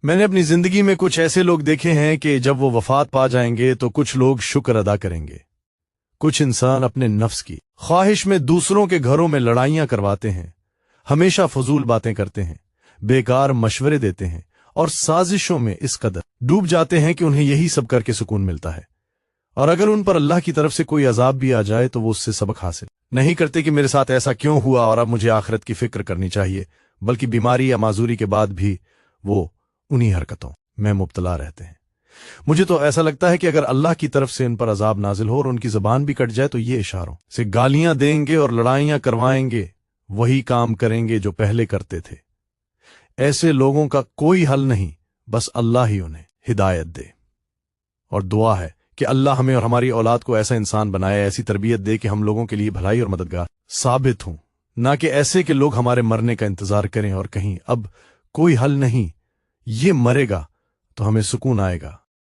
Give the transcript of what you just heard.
मैंने अपनी जिंदगी में कुछ ऐसे लोग देखे हैं कि जब वो वफात पा जाएंगे तो कुछ लोग शुक्र अदा करेंगे। कुछ इंसान अपने नफ्स की ख्वाहिश में दूसरों के घरों में लड़ाइयां करवाते हैं, हमेशा फजूल बातें करते हैं, बेकार मशवरे देते हैं और साजिशों में इस कदर डूब जाते हैं कि उन्हें यही सब करके सुकून मिलता है। और अगर उन पर अल्लाह की तरफ से कोई अजाब भी आ जाए तो वो उससे सबक हासिल नहीं करते कि मेरे साथ ऐसा क्यों हुआ और अब मुझे आखिरत की फिक्र करनी चाहिए, बल्कि बीमारी या माजूरी के बाद भी वो उन्हीं हरकतों में मुब्तला रहते हैं। मुझे तो ऐसा लगता है कि अगर अल्लाह की तरफ से इन पर अजाब नाजिल हो और उनकी जबान भी कट जाए तो ये इशारों से गालियां देंगे और लड़ाइयां करवाएंगे, वही काम करेंगे जो पहले करते थे। ऐसे लोगों का कोई हल नहीं, बस अल्लाह ही उन्हें हिदायत दे। और दुआ है कि अल्लाह हमें और हमारी औलाद को ऐसा इंसान बनाए, ऐसी तरबियत दे कि हम लोगों के लिए भलाई और मददगार साबित हों, ना कि ऐसे कि लोग हमारे मरने का इंतजार करें और कहीं अब कोई हल नहीं, ये मरेगा तो हमें सुकून आएगा।